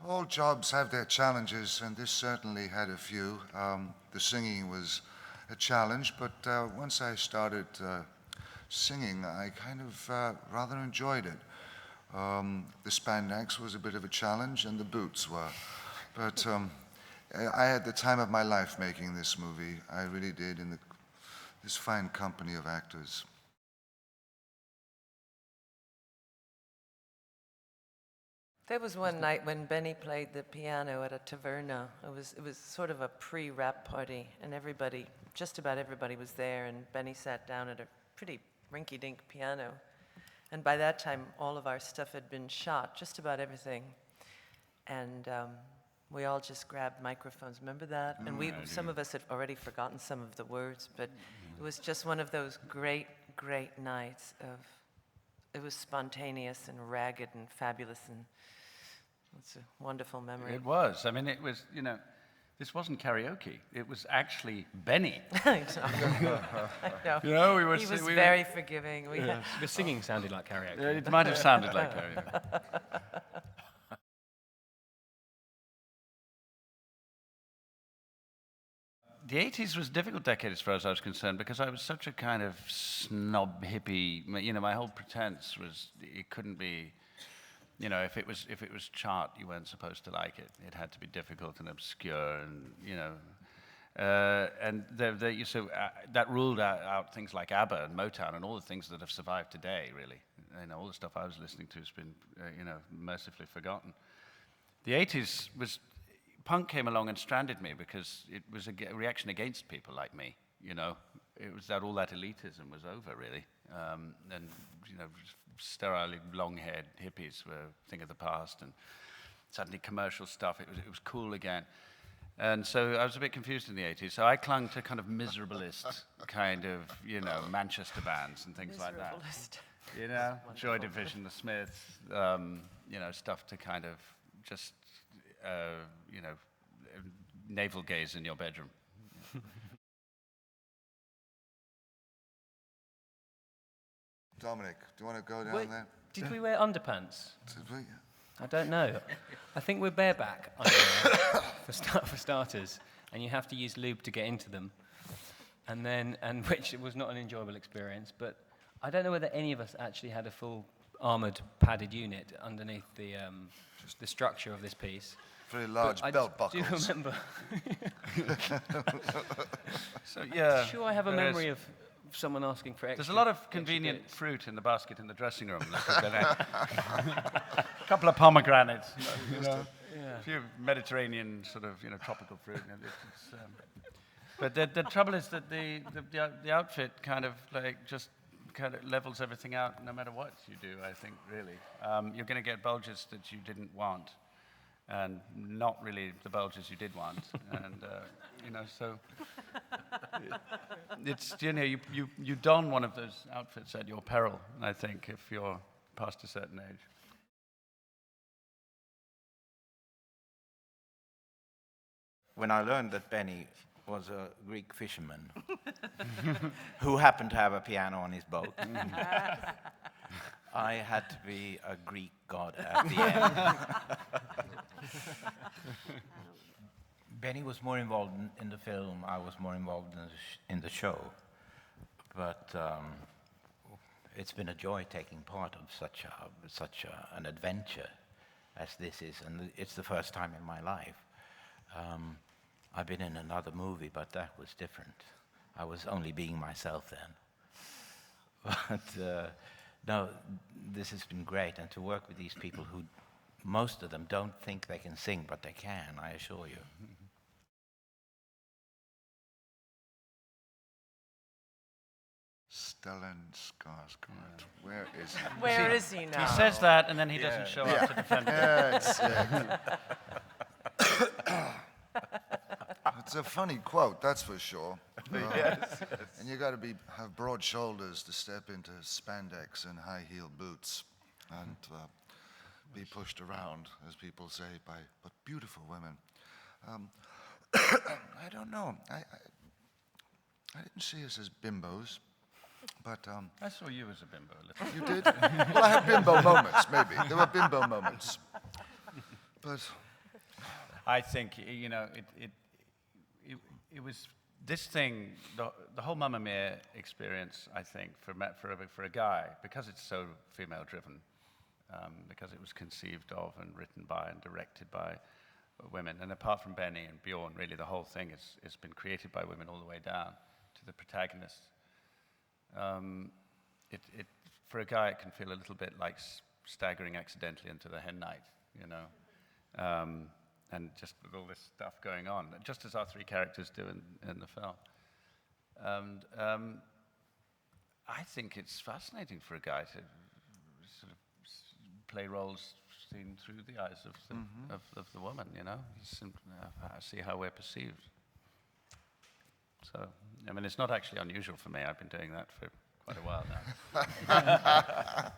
All jobs have their challenges, and this certainly had a few. The singing was a challenge, but once I started singing, I kind of rather enjoyed it. The spandex was a bit of a challenge, and the boots were. But I had the time of my life making this movie. I really did, in this fine company of actors. There was one night when Benny played the piano at a taverna. It was sort of a pre-rap party, and just about everybody was there, and Benny sat down at a pretty rinky-dink piano. And by that time, all of our stuff had been shot, just about everything. And we all just grabbed microphones. Remember that? And some of us had already forgotten some of the words, but it was just one of those great, great nights it was spontaneous and ragged and fabulous, and it's a wonderful memory. It was. I mean, it was, this wasn't karaoke. It was actually Benny. I know. He was very forgiving. The singing sounded like karaoke. It might have sounded like karaoke. The 80s was a difficult decade as far as I was concerned, because I was such a kind of snob hippie. My whole pretense was it couldn't be, if it was chart, you weren't supposed to like it. It had to be difficult and obscure, and that ruled out things like ABBA and Motown and all the things that have survived today. Really, all the stuff I was listening to has been, mercifully forgotten. The 80s was. Punk came along and stranded me because it was a reaction against people like me. It was that all that elitism was over, really, and sterile, long-haired hippies were a thing of the past, and suddenly commercial stuff. It was cool again, and so I was a bit confused in the 80s. So I clung to kind of miserabilist kind of Manchester bands and things like that. Joy Division, the Smiths, stuff to kind of just. Navel gaze in your bedroom. Dominic, do you want to go down there? Did we wear underpants? Did we? I don't know. I think we're bareback underwear for starters, and you have to use lube to get into them, and which was not an enjoyable experience. But I don't know whether any of us actually had a full armoured padded unit underneath the structure of this piece. Very large belt buckles. Do you remember? So yeah. Sure, I have a memory of someone asking for extra. There's a lot of convenient fruit in the basket in the dressing room. A couple of pomegranates, a few Mediterranean sort of tropical fruit. But the trouble is that the outfit kind of levels everything out no matter what you do. I think really you're going to get bulges that you didn't want. And not really the bulges you did want, and so it's you don one of those outfits at your peril. I think if you're past a certain age. When I learned that Benny was a Greek fisherman who happened to have a piano on his boat, I had to be a Greek god at the end. Benny was more involved in the film. I was more involved in the show. But it's been a joy taking part of such an adventure as this is, and it's the first time in my life. I've been in another movie, but that was different. I was only being myself then. But no, this has been great, and to work with these people who, most of them don't think they can sing, but they can, I assure you. Stellan Skarsgård. Where is he? Where is he now? He says that, and then he doesn't show up to defend it. It's a funny quote, that's for sure. Yes. And you got to have broad shoulders to step into spandex and high-heeled boots and be pushed around, as people say, but beautiful women. I don't know. I didn't see us as bimbos, but I saw you as a bimbo a little. you did? Well, I had bimbo moments, maybe. There were bimbo moments. But I think, you know, it was this thing, the whole Mamma Mia experience, I think, for a guy, because it's so female-driven, because it was conceived of and written by and directed by women, and apart from Benny and Björn, really the whole thing has been created by women all the way down to the protagonists. For a guy, it can feel a little bit like staggering accidentally into the hen night, you know, and just with all this stuff going on, just as our three characters do in the film. And I think it's fascinating for a guy to sort of play roles seen through the eyes of the woman, you know, see how we're perceived. So, I mean, it's not actually unusual for me. I've been doing that for quite a while now.